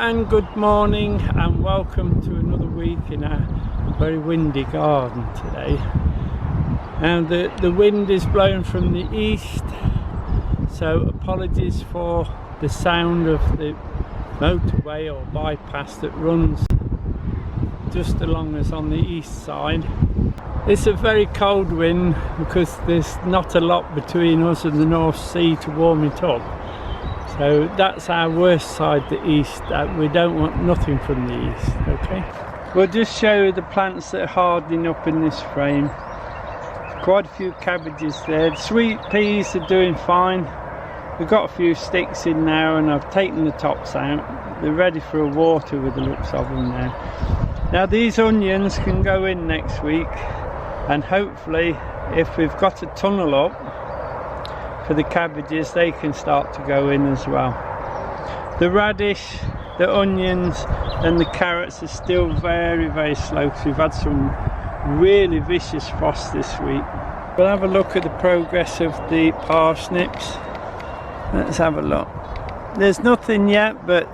and good morning and welcome to another week in our very windy garden today. Now the wind is blowing from the east, so apologies for the sound of the motorway or bypass that runs just along us on the east side. It's a very cold wind because there's not a lot between us and the North Sea to warm it up. So that's our worst side, the east. We don't want nothing from the east, okay? We'll just show you the plants that are hardening up in this frame. Quite a few cabbages there. The sweet peas are doing fine. We've got a few sticks in now and I've taken the tops out. They're ready for a water with the looks of them now. Now these onions can go in next week, and hopefully if we've got a tunnel up for the cabbages, they can start to go in as well. The radish, the onions and the carrots are still very slow because we've had some really vicious frost this week. We'll have a look at the progress of the parsnips. Let's have a look. There's nothing yet, but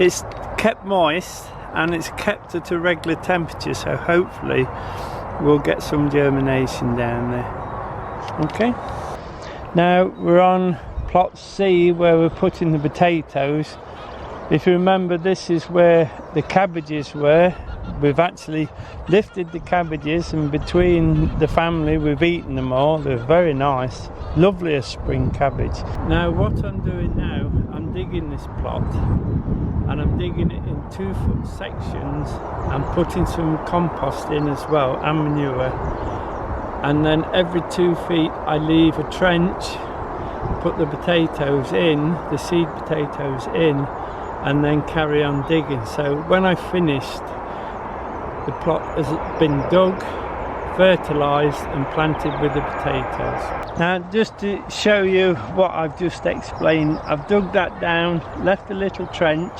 it's kept moist and it's kept at a regular temperature, so hopefully we'll get some germination down there. Okay. Now we're on plot C where we're putting the potatoes. If you remember, this is where the cabbages were. We've actually lifted the cabbages, and between the family we've eaten them all. They're very nice, lovely spring cabbage. Now what I'm doing now, I'm digging this plot and I'm digging it in 2-foot sections and putting some compost in as well and manure. And then every 2 feet I leave a trench, put the potatoes in, the seed potatoes in, and then carry on digging. So when I finished, the plot has been dug, fertilised and planted with the potatoes. Now just to show you what I've just explained, I've dug that down, left a little trench,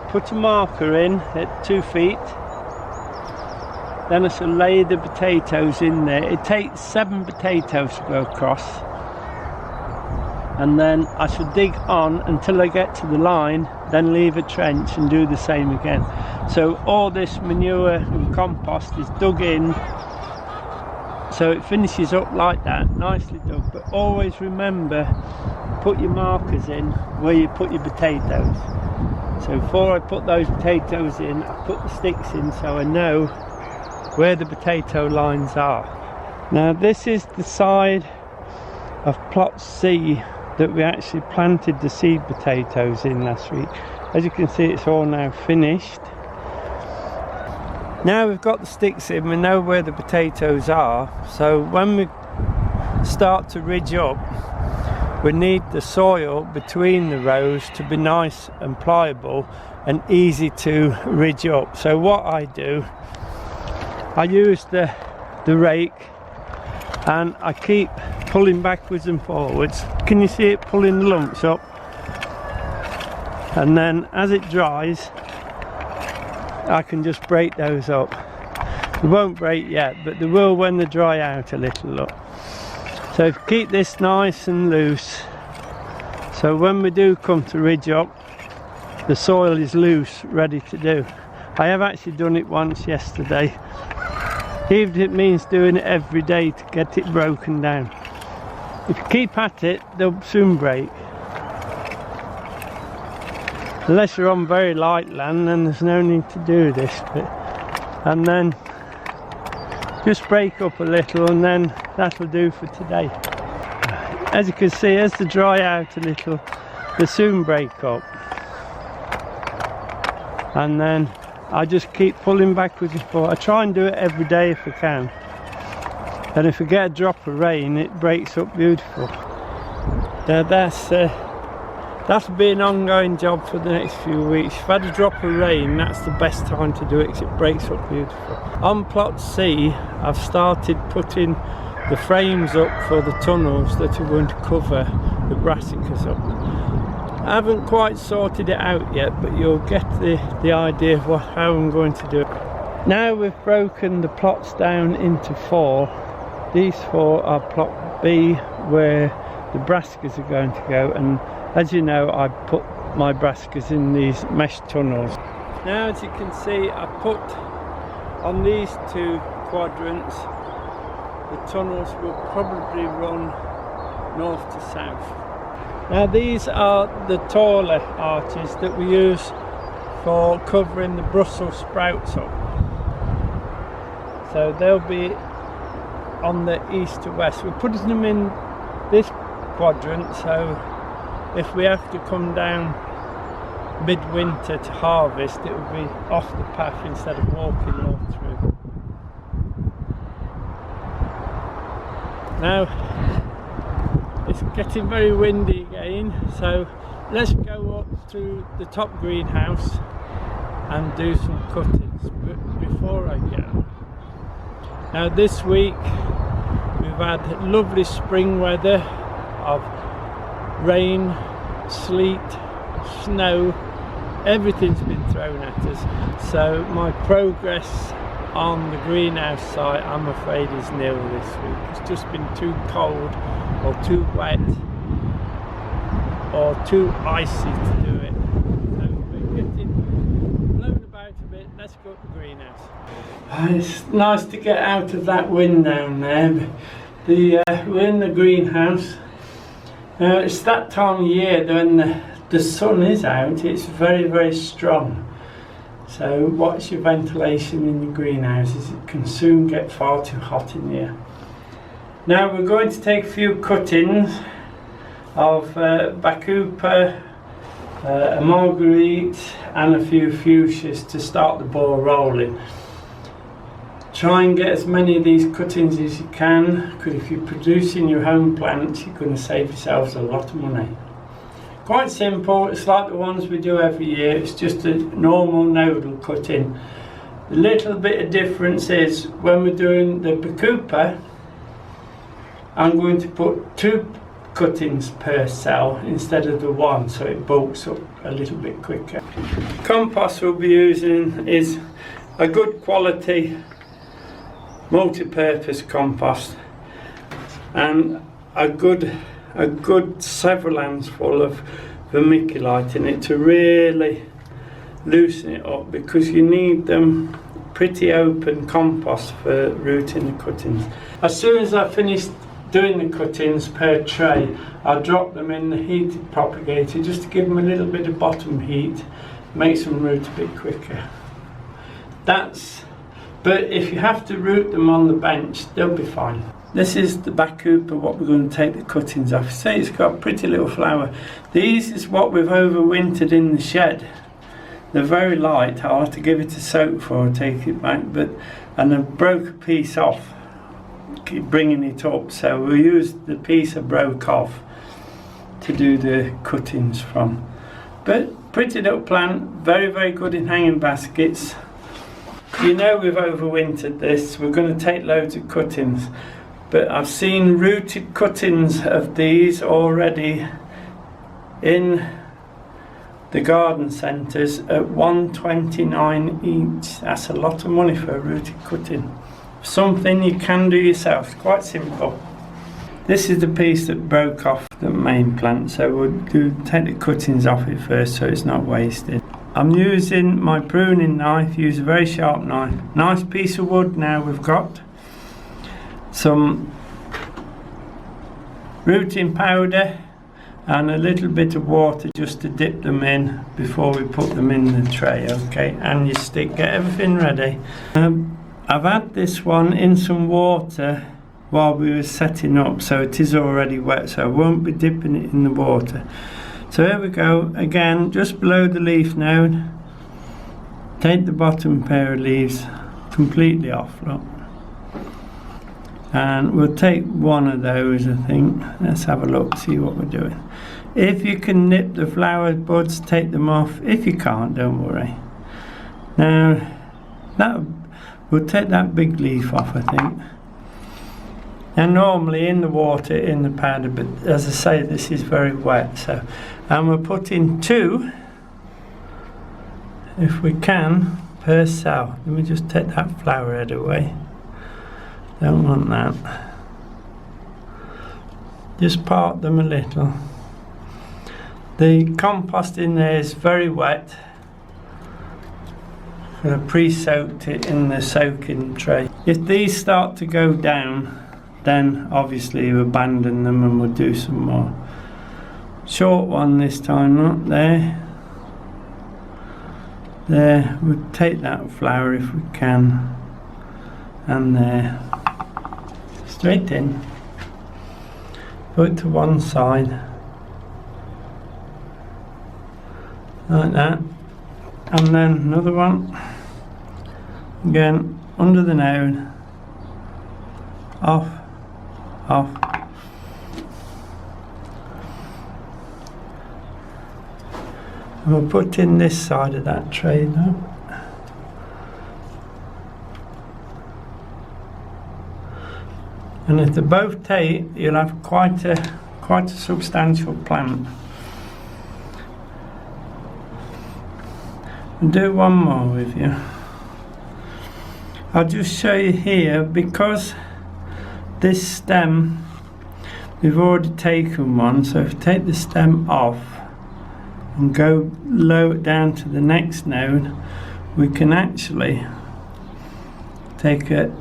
put a marker in at 2 feet. Then I shall lay the potatoes in there. It takes 7 potatoes to go across. And then I shall dig on until I get to the line, then leave a trench and do the same again. So all this manure and compost is dug in, so it finishes up like that, nicely dug. But always remember, put your markers in where you put your potatoes. So before I put those potatoes in, I put the sticks in so I know where the potato lines are. Now this is the side of plot C that we actually planted the seed potatoes in last week. As you can see, it's all now finished. Now we've got the sticks in, we know where the potatoes are, so when we start to ridge up, we need the soil between the rows to be nice and pliable and easy to ridge up. So what I do, I use the rake and I keep pulling backwards and forwards. Can you see it pulling the lumps up? And then as it dries, I can just break those up. They won't break yet, but they will when they dry out a little, look. So keep this nice and loose, so when we do come to ridge up, the soil is loose, ready to do. I have actually done it once yesterday. Even if it means doing it every day to get it broken down. If you keep at it, they'll soon break. Unless you're on very light land, then there's no need to do this bit. And then just break up a little, and then that'll do for today. As you can see, as they dry out a little, they soon break up. And then I just keep pulling backwards and forwards. I try and do it every day if I can. And if we get a drop of rain, it breaks up beautiful. Now that'll be an ongoing job for the next few weeks. If I've had a drop of rain, that's the best time to do it because it breaks up beautiful. On plot C, I've started putting the frames up for the tunnels that are going to cover the brassicas up. I haven't quite sorted it out yet, but you'll get the idea of how I'm going to do it. Now we've broken the plots down into 4. These 4 are plot B, where the brassicas are going to go, and as you know, I put my brassicas in these mesh tunnels. Now, as you can see, I put on these two quadrants, the tunnels will probably run north to south. Now, these are the taller arches that we use for covering the Brussels sprouts up. So they'll be on the east to west. We're putting them in this quadrant, so if we have to come down midwinter to harvest, it will be off the path instead of walking all through. Now it's getting very windy again, so let's go up to the top greenhouse and do some cuttings. But before I go, now this week we've had lovely spring weather of rain, sleet, snow, everything's been thrown at us. So my progress on the greenhouse site, I'm afraid, is nil this week. It's just been too cold or too wet or too icy to do it. So we're getting blown about a bit. Let's go up the greenhouse. It's nice to get out of that wind down there. We're in the greenhouse. It's that time of year when the sun is out, it's very, very strong. So watch your ventilation in the greenhouses, it can soon get far too hot in here. Now we're going to take a few cuttings of Bacopa, a Marguerite and a few Fuchsias to start the ball rolling. Try and get as many of these cuttings as you can, because if you're producing your home plants, you're going to save yourselves a lot of money. Quite simple, it's like the ones we do every year, it's just a normal nodal cutting. The little bit of difference is when we're doing the Bacopa, I'm going to put 2 cuttings per cell instead of the 1, so it bulks up a little bit quicker. Compost we'll be using is a good quality multi-purpose compost and a good several handfuls of vermiculite in it to really loosen it up, because you need them pretty open compost for rooting the cuttings. As soon as I finish doing the cuttings per tray, I'll drop them in the heated propagator just to give them a little bit of bottom heat, makes them root a bit quicker. But if you have to root them on the bench, they'll be fine. This is the Bacopa, what we're going to take the cuttings off. See, it's got a pretty little flower. These is what we've overwintered in the shed. They're very light. I'll have to give it a soak before I take it back. And I broke a piece off, keep bringing it up. So we'll use the piece I broke off to do the cuttings from. But pretty little plant, very, very good in hanging baskets. You know we've overwintered this. We're going to take loads of cuttings. But I've seen rooted cuttings of these already in the garden centres at $1.29 each. That's a lot of money for a rooted cutting. Something you can do yourself, it's quite simple. This is the piece that broke off the main plant, so we'll take the cuttings off it first so it's not wasted. I'm using my pruning knife, use a very sharp knife. Nice piece of wood now we've got. Some rooting powder and a little bit of water just to dip them in before we put them in the tray, okay? And your stick, get everything ready. I've had this one in some water while we were setting up, so it is already wet, so I won't be dipping it in the water. So here we go, again, just below the leaf now. Take the bottom pair of leaves completely off, look. And we'll take one of those, I think. Let's have a look, see what we're doing. If you can nip the flower buds, take them off. If you can't, don't worry. Now, we'll take that big leaf off, I think. And normally in the water, in the powder, but as I say, this is very wet. So, and we're putting 2, if we can, per cell. Let me just take that flower head away. Don't want that. Just part them a little. The compost in there is very wet. I pre-soaked it in the soaking tray. If these start to go down, then obviously you abandon them and we'll do some more. Short one this time, not there. There, we'll take that flower if we can. And there. Straight in. Put it to one side. Like that. And then another one. Again, under the node. Off. Off. And we'll put in this side of that tray now. And if they both take, you'll have quite a substantial plant. I'll do one more with you. I'll just show you here, because this stem, we've already taken one, so if you take the stem off and go low down to the next node, we can actually take an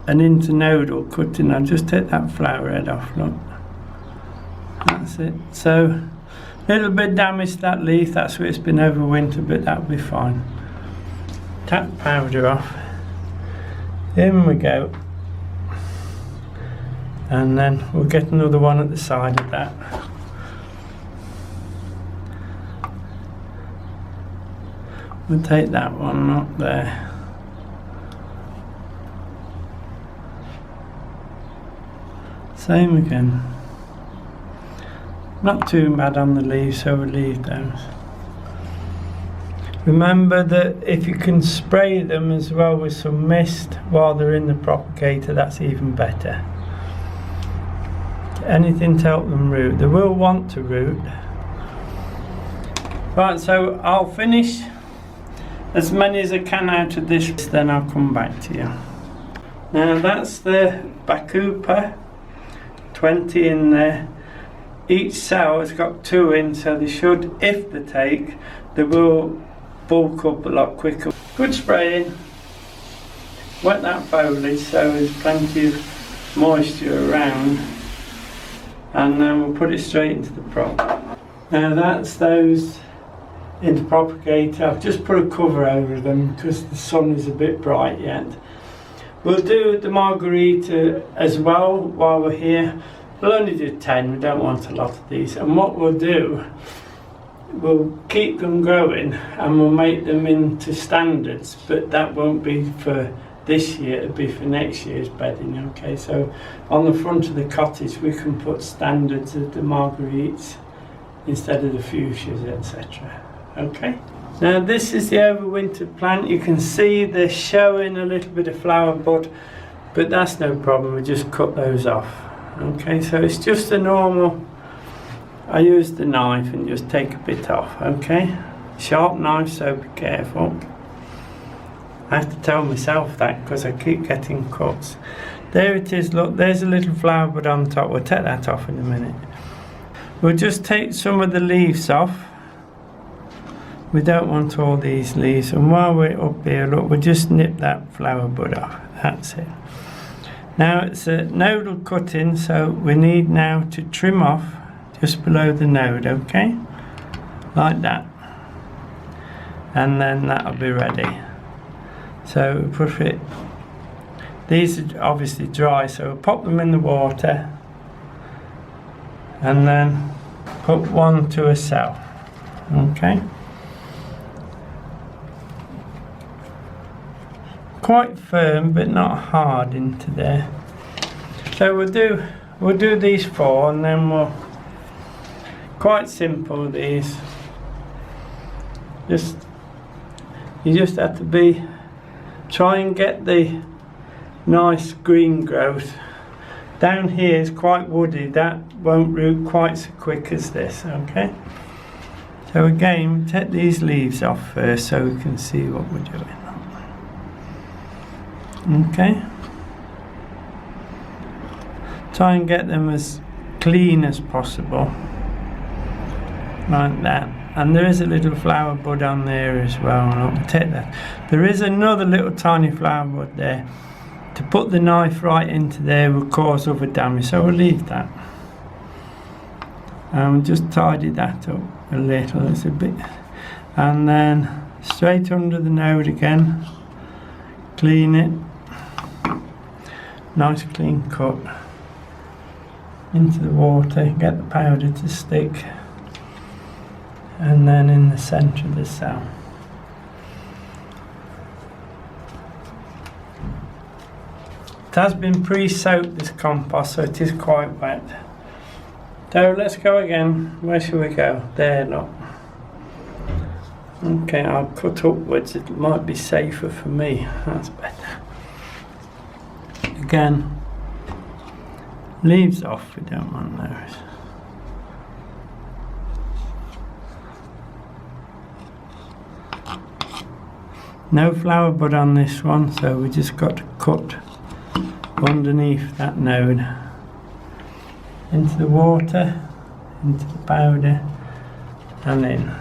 internodal cutting. I'll just take that flower head off, look. That's it. So a little bit damaged, that leaf, that's where it's been over winter, but that'll be fine. Tap the powder off. In we go. And then we'll get another one at the side of that. We'll take that one up there. Same again. Not too bad on the leaves, so we'll leave those. Remember that if you can spray them as well with some mist while they're in the propagator, that's even better. Anything to help them root. They will want to root. Right, so I'll finish as many as I can out of this, then I'll come back to you. Now that's the Bacopa, 20 in there. Each cell has got 2 in, so they should, if they take, they will bulk up a lot quicker. Good spraying. Wet that foliage so there's plenty of moisture around, and then we'll put it straight into the prop. Now that's those into propagator. I've just put a cover over them because the sun is a bit bright yet. We'll do the Marguerite as well while we're here. We'll only do 10, we don't want a lot of these. And what we'll do, we'll keep them growing and we'll make them into standards, but that won't be for this year, it'll be for next year's bedding, okay? So on the front of the cottage we can put standards of the Marguerites instead of the Fuchsias, etc. Okay? Now this is the overwintered plant. You can see they're showing a little bit of flower bud, but that's no problem, we just cut those off. Okay, so it's just a normal, I use the knife and just take a bit off, okay? Sharp knife, so be careful. I have to tell myself that because I keep getting cuts. There it is, look, there's a little flower bud on top. We'll take that off in a minute. We'll just take some of the leaves off. We don't want all these leaves, and while we're up here, look, we'll just nip that flower bud off. That's it. Now it's a nodal cutting, so we need now to trim off just below the node, okay? Like that. And then that'll be ready. So we put it, these are obviously dry, so we'll pop them in the water and then put one to a cell, okay? Quite firm but not hard into there. So we'll do these 4 and then we'll, quite simple these. You just have to try and get the nice green growth. Down here is quite woody, that won't root quite so quick as this, okay? So again, take these leaves off first so we can see what we're doing. Okay, try and get them as clean as possible. like that. And there is a little flower bud on there as well, and I'll take that. There is another little tiny flower bud there. To put the knife right into there will cause other damage, so we'll leave that. And just tidy that up a little, it's a bit. And then straight under the node again, clean it. Nice clean cut. Into the water, get the powder to stick. And then in the centre of the cell. It has been pre-soaked, this compost, so it is quite wet. So let's go again. Where shall we go? There, look. Okay, I'll cut upwards, it might be safer for me. That's better. Again, leaves off, we don't want those. No flower bud on this one, so we just got to cut underneath that node. Into the water, into the powder, and in.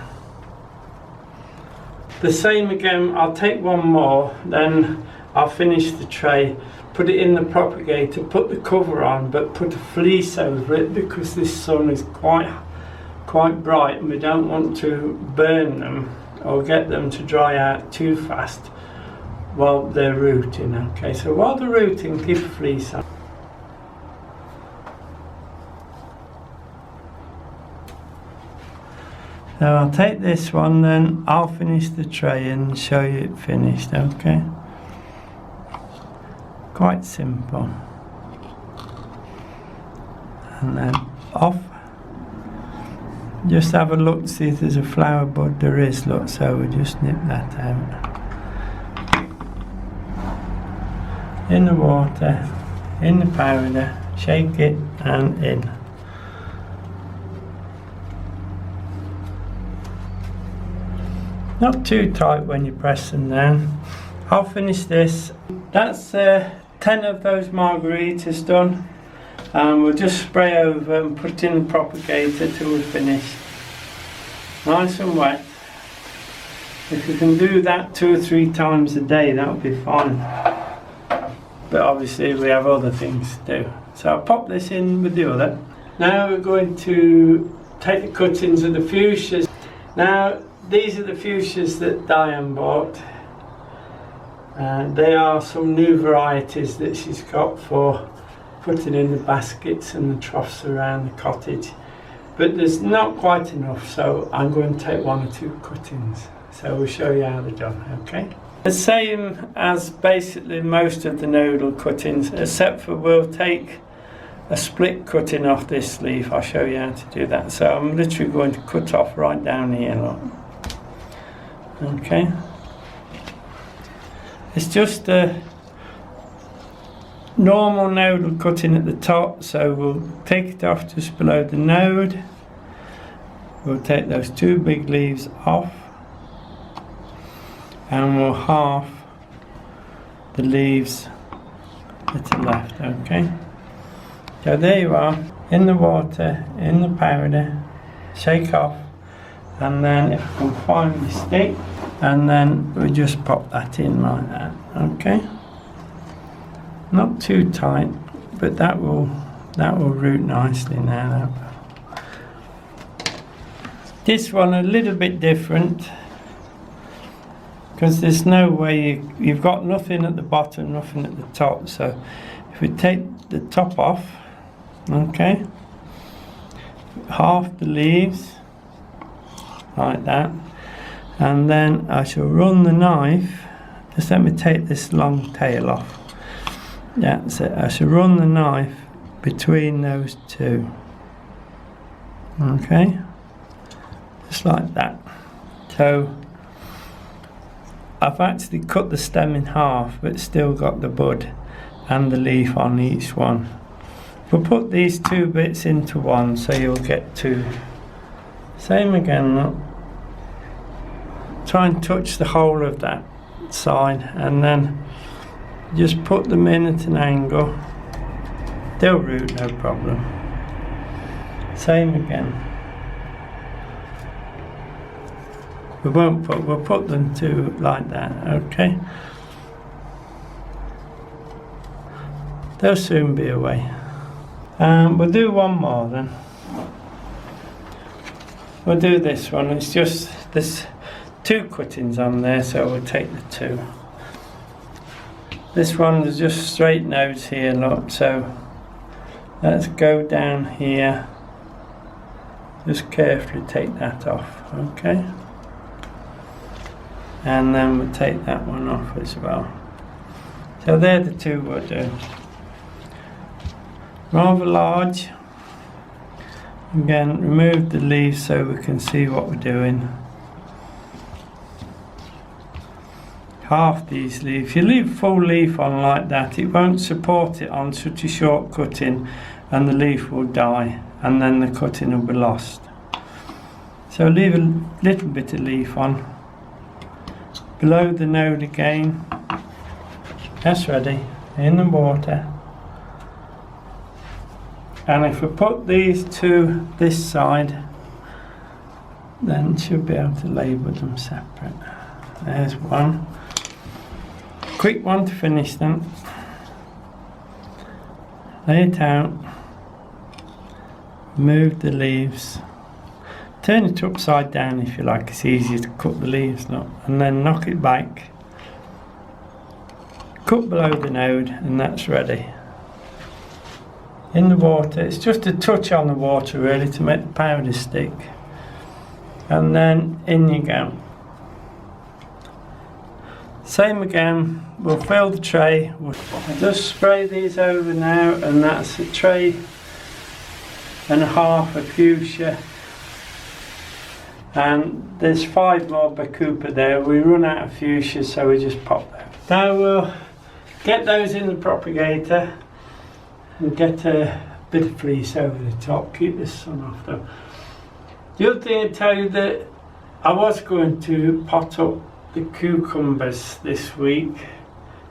The same again, I'll take one more, then I'll finish the tray, put it in the propagator, put the cover on, but put a fleece over it because this sun is quite bright and we don't want to burn them or get them to dry out too fast while they're rooting. Okay, so while they're rooting, keep a fleece on. So I'll take this one, then I'll finish the tray and show you it finished, okay? Quite simple. And then off. Just have a look, see if there's a flower bud. There is, look, so we just nip that out. In the water, in the powder, shake it and in. Not too tight when you press them down. I'll finish this. That's 10 of those marguerites done. And we'll just spray over and put it in the propagator till we're finished. Nice and wet. If you can do that 2 or 3 times a day, that would be fine. But obviously we have other things to do. So I'll pop this in with the other. Now we're going to take the cuttings of the fuchsias. Now these are the fuchsias that Diane bought. They are some new varieties that she's got for putting in the baskets and the troughs around the cottage. But there's not quite enough, so I'm going to take 1 or 2 cuttings. So we'll show you how they're done, okay? The same as basically most of the nodal cuttings, except for we'll take a split cutting off this leaf. I'll show you how to do that. So I'm literally going to cut off right down here, look. Okay. It's just a normal nodal cutting at the top, so we'll take it off just below the node. We'll take those 2 big leaves off and we'll half the leaves at the left, okay? So there you are, in the water, in the powder, shake off, and then if I can find the stick, and then we just pop that in like that, okay? Not too tight, but that will root nicely now. This one a little bit different because there's no way you've got nothing at the bottom, nothing at the top. So if we take the top off, okay, half the leaves like that, and then I shall run the knife. Just let me take this long tail off. Yeah, so I shall run the knife between those 2. Okay, just like that. So I've actually cut the stem in half, but still got the bud and the leaf on each one. We'll put these 2 bits into one, so you'll get 2. Same again, look. Try and touch the whole of that side, and then just put them in at an angle. They'll root no problem. Same again. we'll put them to like that, okay? They'll soon be away. We'll do one more then. We'll do this one. It's just, there's 2 cuttings on there, so we'll take the 2. This one is just straight nodes here, look, so let's go down here. Just carefully take that off, okay? And then we'll take that one off as well. So they're the 2 we'll do. Rather large. Again, remove the leaves so we can see what we're doing. Half these leaves. If you leave full leaf on like that, it won't support it on such a short cutting, and the leaf will die, and then the cutting will be lost. So leave a little bit of leaf on. Below the node again. That's ready. In the water. And if we put these to this side, then we should be able to label them separate. There's one. Quick one to finish them. Lay it out. Remove the leaves. Turn it upside down if you like, it's easier to cut the leaves, look. And then knock it back. Cut below the node, and that's ready. In the water, it's just a touch on the water really to make the powder stick. And then in you go. Same again, we'll fill the tray. I'll just spray these over now, and that's a tray and a half of Fuchsia. And there's 5 more Bacopa there. We run out of Fuchsia, so we just pop them. Now we'll get those in the propagator and get a bit of fleece over the top. Keep the sun off though. The other thing I'd tell you that I was going to pot up the cucumbers this week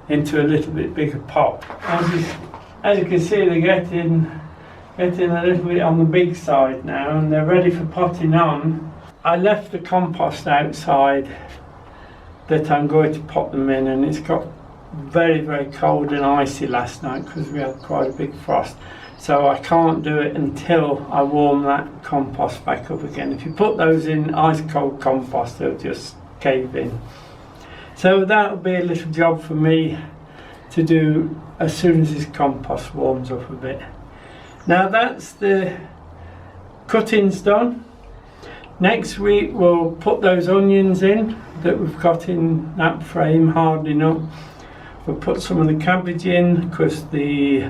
into a little bit bigger pot. As you can see, they're getting a little bit on the big side now, and they're ready for potting on. I left the compost outside that I'm going to pot them in, and it's got very, very cold and icy last night because we had quite a big frost. So I can't do it until I warm that compost back up again. If you put those in ice cold compost, they'll just cave in. So that'll be a little job for me to do as soon as this compost warms up a bit. Now that's the cuttings done. Next week we'll put those onions in that we've got in that frame hardening up. We'll put some of the cabbage in because the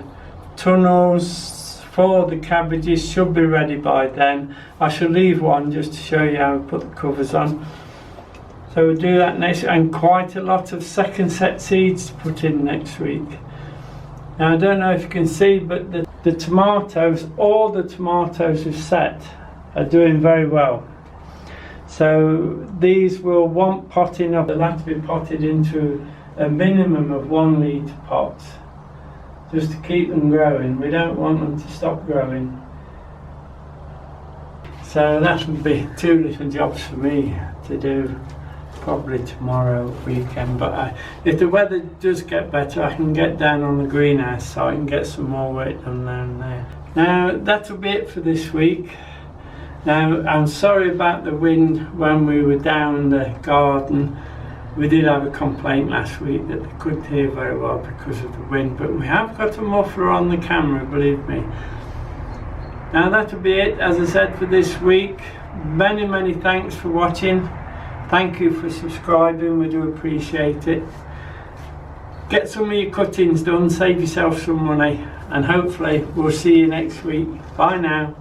tunnels for the cabbages should be ready by then. I shall leave one just to show you how we put the covers on. So we'll do that next, and quite a lot of second set seeds to put in next week. Now I don't know if you can see, but the tomatoes, all the tomatoes we've set are doing very well. So these will want potting up. They'll have to be potted into a minimum of 1 litre pots just to keep them growing. We don't want them to stop growing. So that would be 2 little jobs for me to do probably tomorrow weekend. But if the weather does get better, I can get down on the greenhouse so I can get some more work done down there. Now that'll be it for this week. Now I'm sorry about the wind when we were down the garden. We did have a complaint last week that they couldn't hear very well because of the wind, but we have got a muffler on the camera, believe me. Now that'll be it, as I said, for this week. Many thanks for watching. Thank you for subscribing, we do appreciate it. Get some of your cuttings done, save yourself some money, and hopefully we'll see you next week. Bye now.